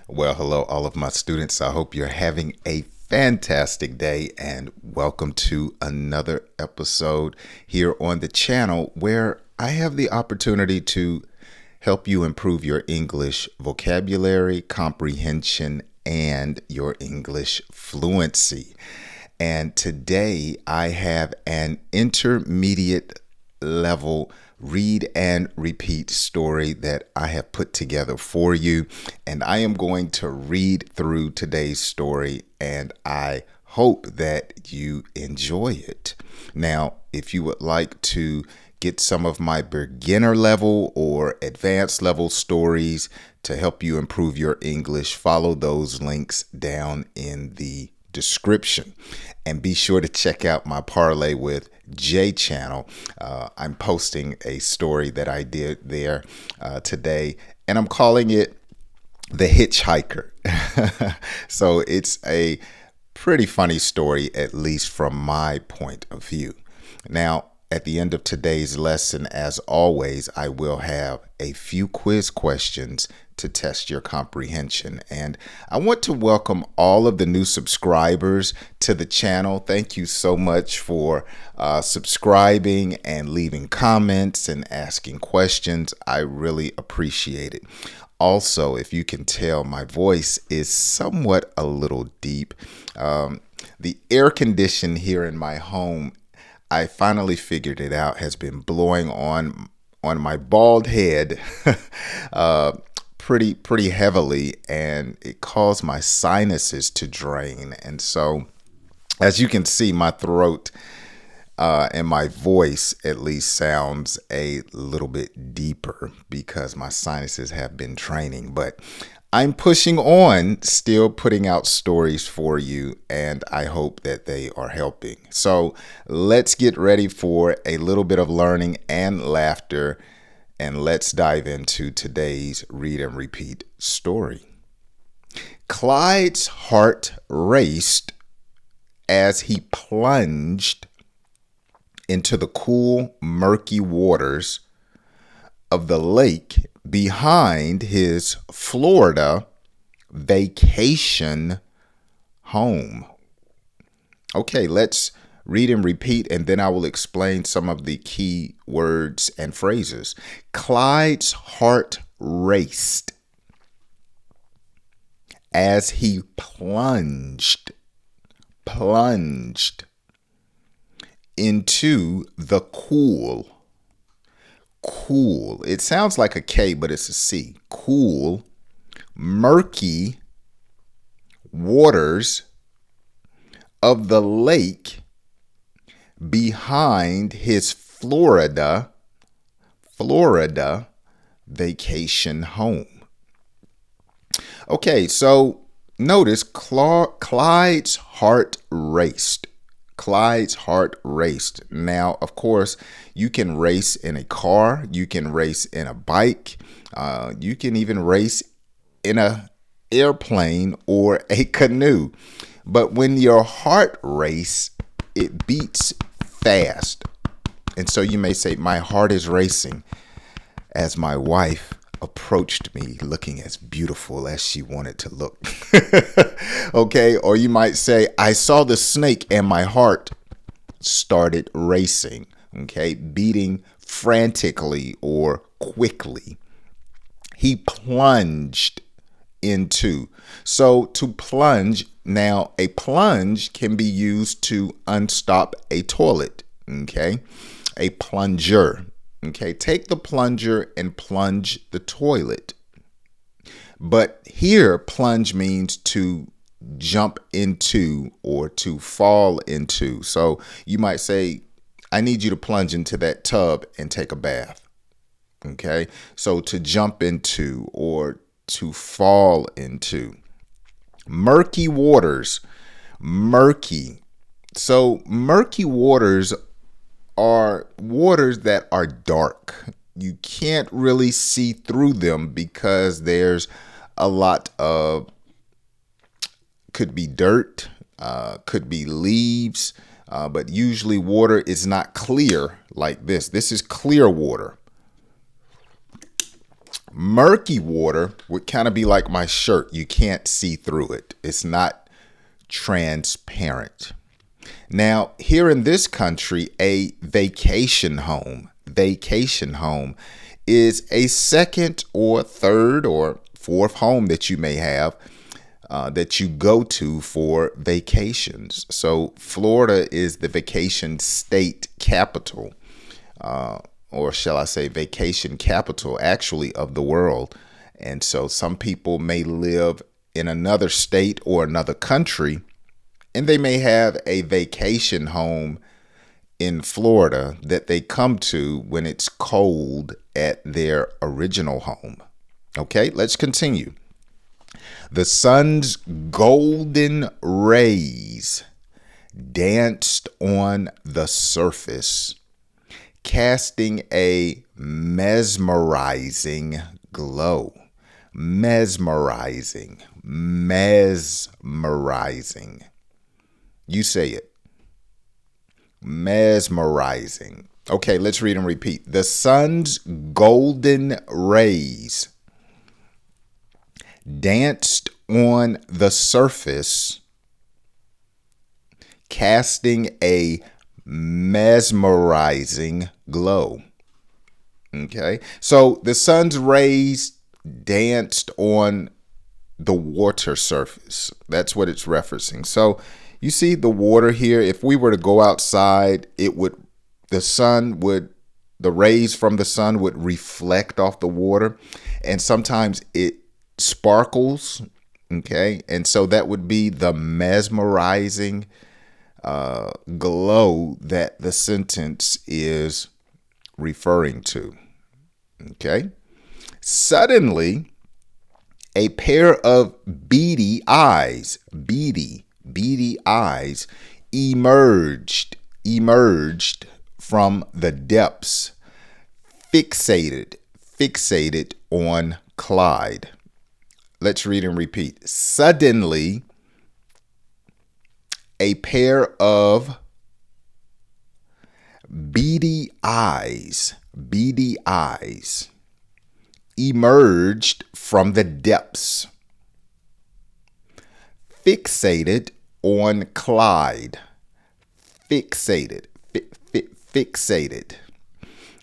Well, hello, all of my students. I hope you're having a fantastic day and welcome to another episode here on the channel where I have the opportunity to help you improve your English vocabulary, comprehension, and your English fluency. And today I have an intermediate level read and repeat story that I have put together for you. And I am going to read through today's story and I hope that you enjoy it. Now, if you would like to get some of my beginner level or advanced level stories to help you improve your English, follow those links down in the description. And be sure to check out my Parlay with Jay channel. I'm posting a story that I did there today, and I'm calling it The Hitchhiker. So it's a pretty funny story, at least from my point of view. Now, at the end of today's lesson, as always, I will have a few quiz questions to test your comprehension. And I want to welcome all of the new subscribers to the channel. Thank you so much for subscribing and leaving comments and asking questions. I really appreciate it. Also, if you can tell, my voice is somewhat a little deep. The air condition here in my home, I finally figured it out, has been blowing on my bald head pretty heavily, and it caused my sinuses to drain. And so, as you can see, my throat and my voice at least sounds a little bit deeper because my sinuses have been draining. But I'm pushing on, still putting out stories for you, and I hope that they are helping. So let's get ready for a little bit of learning and laughter, and let's dive into today's read and repeat story. Clyde's heart raced as he plunged into the cool, murky waters of the lake behind his Florida vacation home. Okay, let's read and repeat, and then I will explain some of the key words and phrases. Clyde's heart raced as he plunged into the cool. It sounds like a K, but it's a C. Cool, murky waters of the lake behind his Florida vacation home. Okay, so notice Clyde's heart raced. Clyde's heart raced. Now, of course, you can race in a car, you can race in a bike, you can even race in an airplane or a canoe. But when your heart race, it beats fast. And so you may say, my heart is racing, as my wife approached me looking as beautiful as she wanted to look. Okay, or you might say, I saw the snake and my heart started racing. Okay, beating frantically or quickly. He plunged into. So to plunge, now a plunge can be used to unstop a toilet. Okay, a plunger. Okay, take the plunger and plunge the toilet. But here, plunge means to jump into or to fall into. So you might say, I need you to plunge into that tub and take a bath. Okay, so to jump into or to fall into. Murky waters. Murky. So murky waters are waters that are dark. You can't really see through them because there's a lot of, could be dirt, could be leaves, but usually water is not clear like this. This is clear water. Murky water would kind of be like my shirt. You can't see through it. It's not transparent. Now, here in this country, a vacation home is a second or third or fourth home that you may have that you go to for vacations. So Florida is the vacation state capital, or shall I say vacation capital, actually, of the world. And so some people may live in another state or another country, and they may have a vacation home in Florida that they come to when it's cold at their original home. Okay, let's continue. The sun's golden rays danced on the surface, casting a mesmerizing glow. Mesmerizing. You say it. Mesmerizing. Okay, let's read and repeat. The sun's golden rays danced on the surface, casting a mesmerizing glow. Okay, so the sun's rays danced on the water surface. That's what it's referencing. So you see the water here. If we were to go outside, the rays from the sun would reflect off the water, and sometimes it sparkles. Okay, and so that would be the mesmerizing glow that the sentence is referring to. Okay, suddenly a pair of beady eyes emerged from the depths, fixated on Clyde. Let's read and repeat. Suddenly, a pair of beady eyes emerged from the depths, fixated on Clyde. Fixated.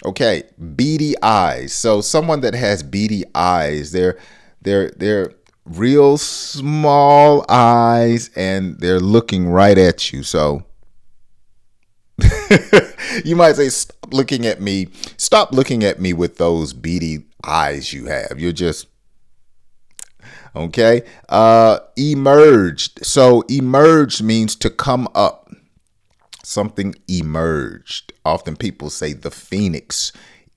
Okay, beady eyes. So someone that has beady eyes, they're real small eyes, and they're looking right at you. So you might say, stop looking at me with those beady eyes you have. You're just okay. Emerged. So emerged means to come up. Something emerged. Often people say the phoenix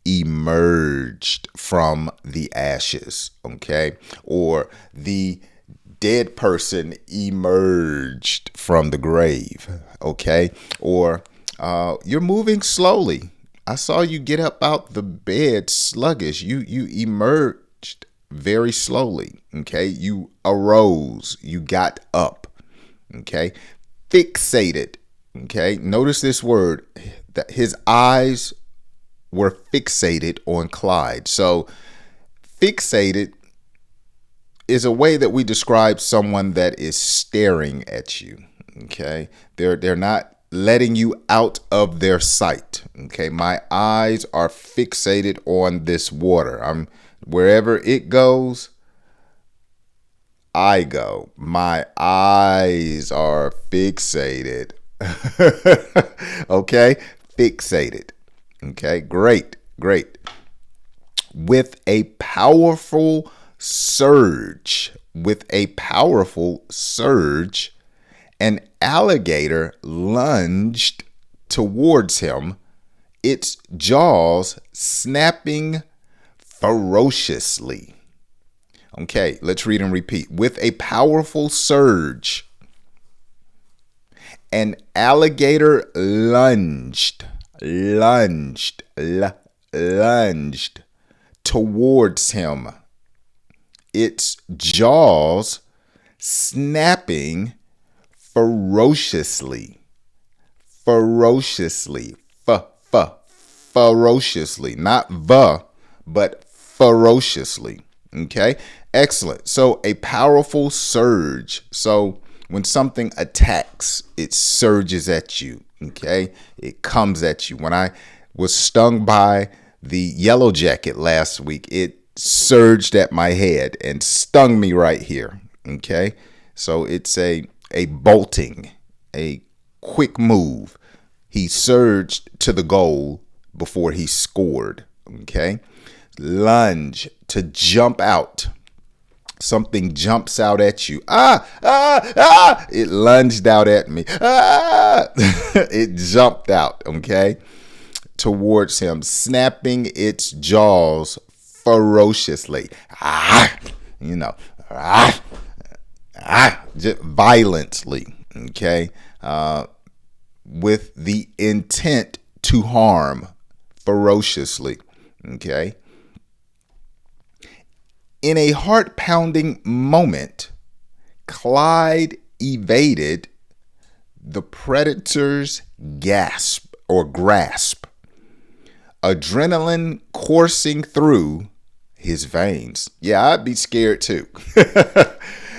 emerged from the ashes. Okay, or the dead person emerged from the grave. Okay, or you're moving slowly. I saw you get up out the bed sluggish. You emerged very slowly. Okay, you arose. You got up. Okay, fixated. Okay, notice this word, that his eyes were fixated on Clyde. So fixated is a way that we describe someone that is staring at you. Okay, they're not letting you out of their sight. Okay, my eyes are fixated on this water. Wherever it goes, I go. My eyes are fixated. Okay, fixated. Okay, great. With a powerful surge, an alligator lunged towards him, its jaws snapping ferociously. Okay, let's read and repeat. With a powerful surge, an alligator lunged towards him, its jaws snapping ferociously. Ferociously, not but ferociously. Okay, excellent. So a powerful surge. So when something attacks, it surges at you. Okay, it comes at you. When I was stung by the yellow jacket last week, it surged at my head and stung me right here. Okay, so it's a bolting, a quick move. He surged to the goal before he scored. Okay, lunge, to jump out. Something jumps out at you. It lunged out at me. It jumped out, okay, towards him, snapping its jaws ferociously. You know, just violently, okay, with the intent to harm, ferociously, okay. In a heart-pounding moment, Clyde evaded the predator's gasp or grasp, adrenaline coursing through his veins. Yeah, I'd be scared too.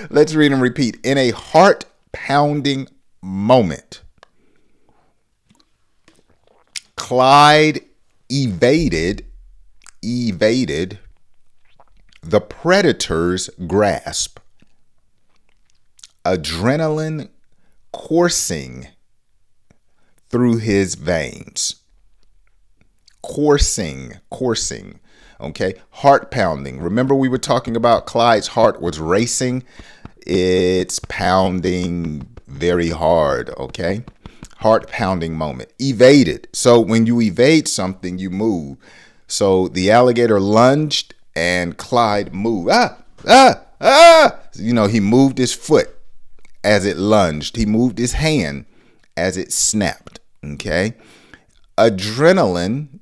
Let's read and repeat. In a heart-pounding moment, Clyde evaded the predator's grasp, adrenaline coursing through his veins. Coursing. Okay, heart pounding. Remember, we were talking about Clyde's heart was racing. It's pounding very hard. Okay, heart pounding moment. Evaded. So when you evade something, you move. So the alligator lunged and Clyde moved. You know, he moved his foot as it lunged. He moved his hand as it snapped. Okay, adrenaline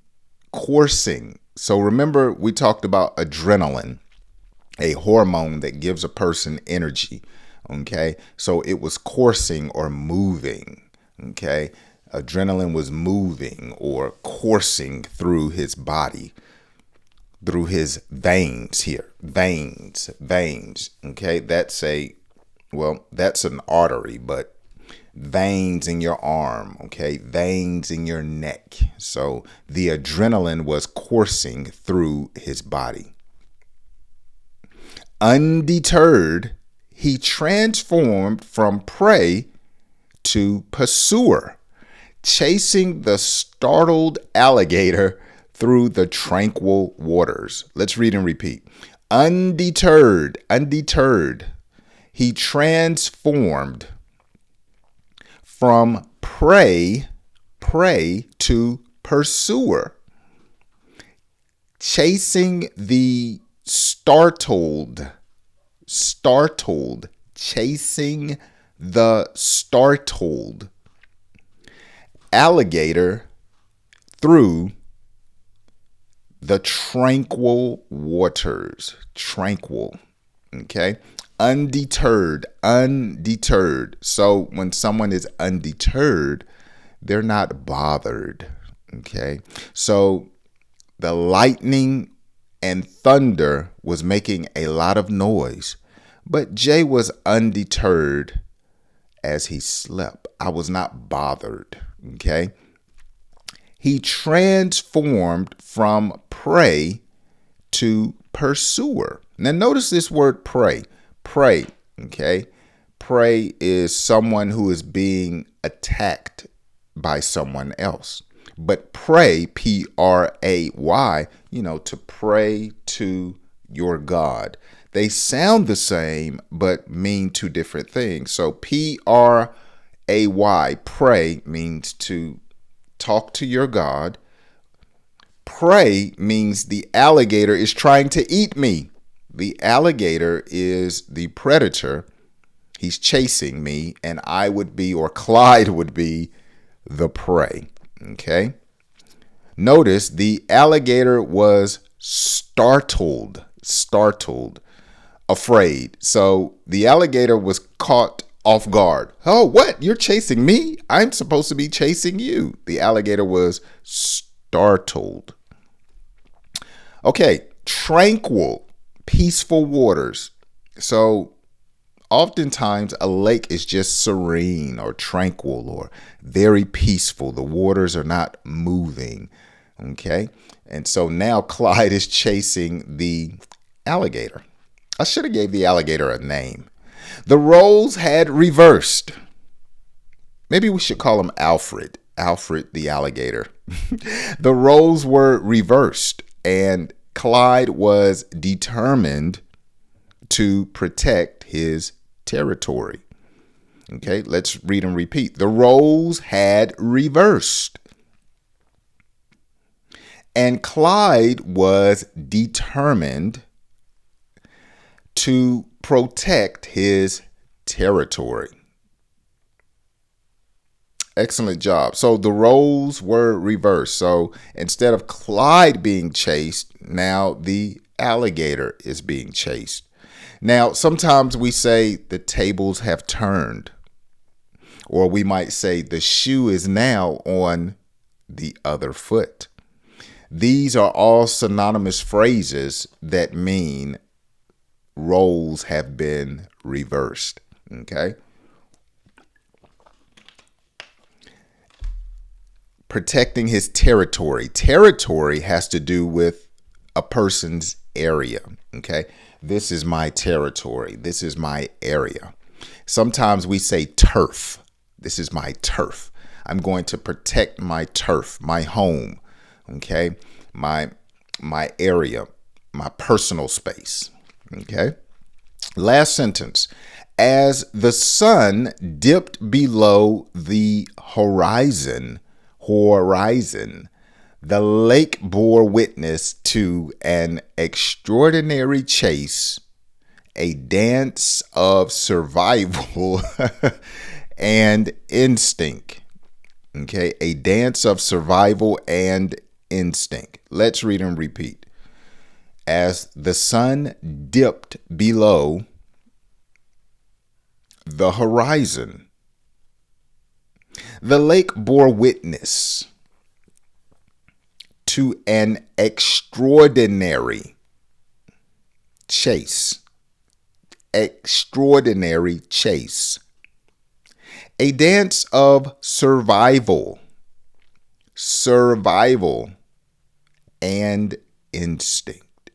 coursing. So remember, we talked about adrenaline, a hormone that gives a person energy. Okay, so it was coursing or moving. Okay, adrenaline was moving or coursing through his body, through his veins here. Veins. Okay, that's an artery, but veins in your arm, okay, veins in your neck. So the adrenaline was coursing through his body. Undeterred, he transformed from prey to pursuer, chasing the startled alligator through the tranquil waters. Let's read and repeat. Undeterred, he transformed from prey to pursuer, chasing the startled, chasing the startled alligator through the tranquil waters. Tranquil. Okay. Undeterred. So when someone is undeterred, they're not bothered. Okay. So the lightning and thunder was making a lot of noise, but Jay was undeterred as he slept. I was not bothered. Okay. He transformed from prey to pursuer. Now notice this word prey. Prey, okay? Prey is someone who is being attacked by someone else. But pray, P-R-A-Y, to pray to your God. They sound the same, but mean two different things. So P-R-A-Y, pray, means to talk to your God. Prey means the alligator is trying to eat me. The alligator is the predator. He's chasing me, and I would be, or Clyde would be, the prey. Okay. Notice the alligator was startled, afraid. So the alligator was caught off guard. Oh, what? You're chasing me? I'm supposed to be chasing you. The alligator was startled. Okay, Tranquil, peaceful waters. So oftentimes a lake is just serene or tranquil or very peaceful. The waters are not moving. Okay. And so now Clyde is chasing the alligator. I should have gave the alligator a name. The roles had reversed. Maybe we should call him Alfred. Alfred the alligator. The roles were reversed, and Clyde was determined to protect his territory. Okay, let's read and repeat. The roles had reversed, and Clyde was determined to protect his territory. Excellent job. So the roles were reversed. So instead of Clyde being chased, now the alligator is being chased. Now, sometimes we say the tables have turned, or we might say the shoe is now on the other foot. These are all synonymous phrases that mean roles have been reversed. Okay. Protecting his territory. Territory has to do with a person's area. Okay. This is my territory. This is my area. Sometimes we say turf. This is my turf. I'm going to protect my turf, my home. Okay. My area, my personal space. Okay. Last sentence. As the sun dipped below the horizon, the lake bore witness to an extraordinary chase, a dance of survival and instinct. Okay, a dance of survival and instinct. Let's read and repeat. As the sun dipped below the horizon, the lake bore witness to an extraordinary chase. Extraordinary chase. A dance of survival and instinct.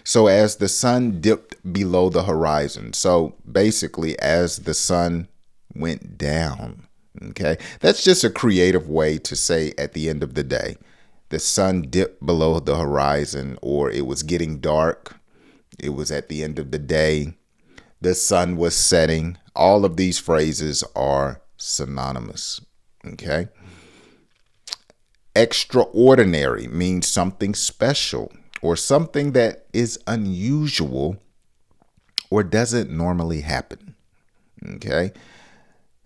So as the sun dipped below the horizon. So basically as the sun went down. Okay. That's just a creative way to say at the end of the day, the sun dipped below the horizon, or it was getting dark. It was at the end of the day. The sun was setting. All of these phrases are synonymous. Okay. Extraordinary means something special or something that is unusual or doesn't normally happen. Okay.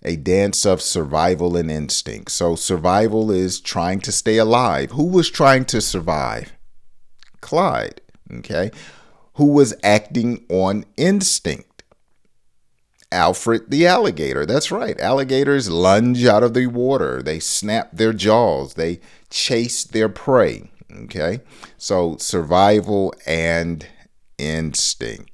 A dance of survival and instinct. So survival is trying to stay alive. Who was trying to survive? Clyde. Okay. Who was acting on instinct? Alfred the alligator. That's right. Alligators lunge out of the water. They snap their jaws. They chase their prey. Okay. So survival and instinct.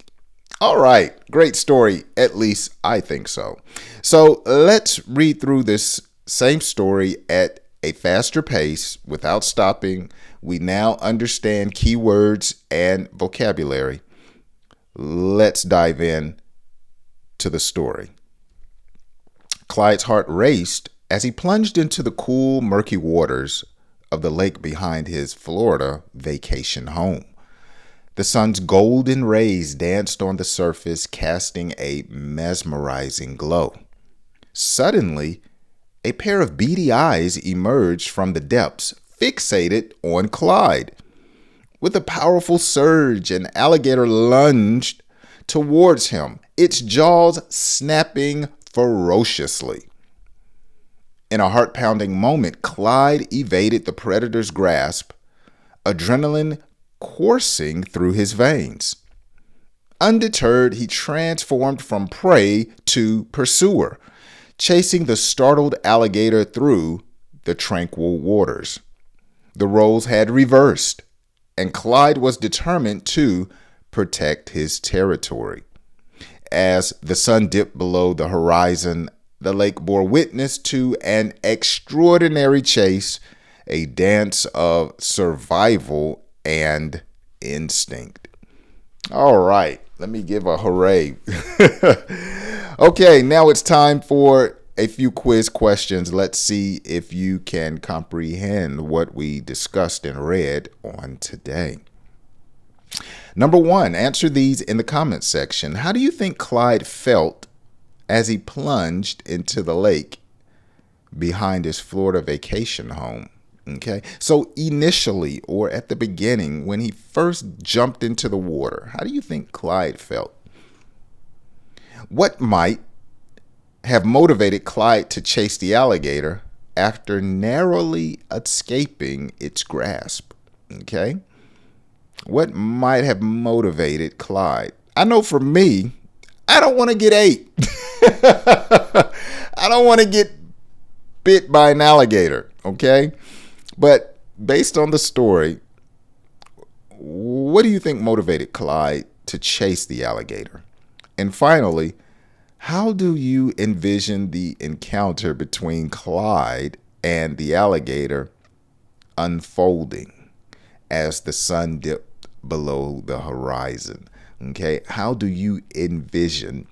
All right. Great story. At least I think so. So let's read through this same story at a faster pace without stopping. We now understand keywords and vocabulary. Let's dive in to the story. Clyde's heart raced as he plunged into the cool, murky waters of the lake behind his Florida vacation home. The sun's golden rays danced on the surface, casting a mesmerizing glow. Suddenly, a pair of beady eyes emerged from the depths, fixated on Clyde. With a powerful surge, an alligator lunged towards him, its jaws snapping ferociously. In a heart-pounding moment, Clyde evaded the predator's grasp, adrenaline coursing through his veins. Undeterred, he transformed from prey to pursuer, chasing the startled alligator through the tranquil waters. The roles had reversed, and Clyde was determined to protect his territory. As the sun dipped below the horizon, the lake bore witness to an extraordinary chase, a dance of survival and instinct. All right, let me give a hooray. Okay, now it's time for a few quiz questions. Let's see if you can comprehend what we discussed and read on today. Number 1, answer these in the comments section. How do you think Clyde felt as he plunged into the lake behind his Florida vacation home? Okay, so initially, or at the beginning, when he first jumped into the water, how do you think Clyde felt? What might have motivated Clyde to chase the alligator after narrowly escaping its grasp? Okay, what might have motivated Clyde? I know for me, I don't want to get ate. I don't want to get bit by an alligator, okay? But based on the story, what do you think motivated Clyde to chase the alligator? And finally, how do you envision the encounter between Clyde and the alligator unfolding as the sun dipped below the horizon? Okay, how do you envision?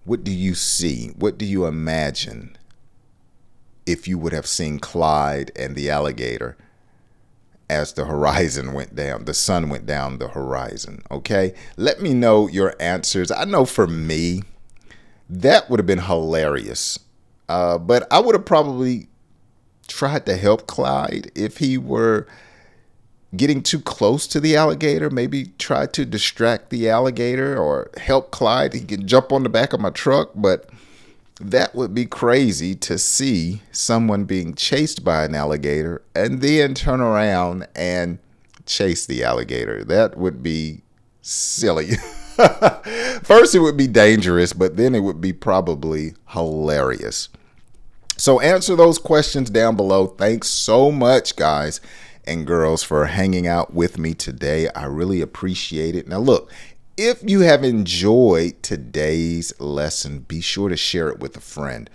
What do you see? What do you imagine if you would have seen Clyde and the alligator as the horizon went down, the sun went down the horizon? Okay, let me know your answers. I know for me, that would have been hilarious. But I would have probably tried to help Clyde if he were getting too close to the alligator. Maybe try to distract the alligator or help Clyde. He can jump on the back of my truck, but that would be crazy to see someone being chased by an alligator and then turn around and chase the alligator. That would be silly. First, it would be dangerous, but then it would be probably hilarious. So answer those questions down below. Thanks so much, guys and girls, for hanging out with me today. I really appreciate it. Now, look, if you have enjoyed today's lesson, be sure to share it with a friend.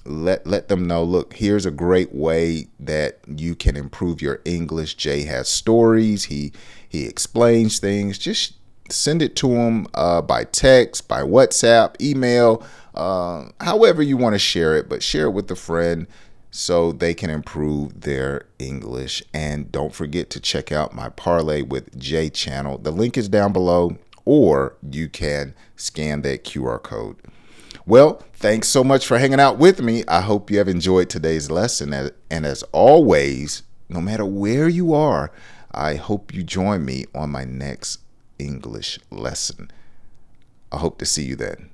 Let them know, look, here's a great way that you can improve your English. Jay has stories. He explains things. Just send it to them by text, by WhatsApp, email, however you want to share it, but share it with a friend so they can improve their English. And don't forget to check out my Parlay with Jay channel. The link is down below, or you can scan that QR code. Well, thanks so much for hanging out with me. I hope you have enjoyed today's lesson. And as always, no matter where you are, I hope you join me on my next English lesson. I hope to see you then.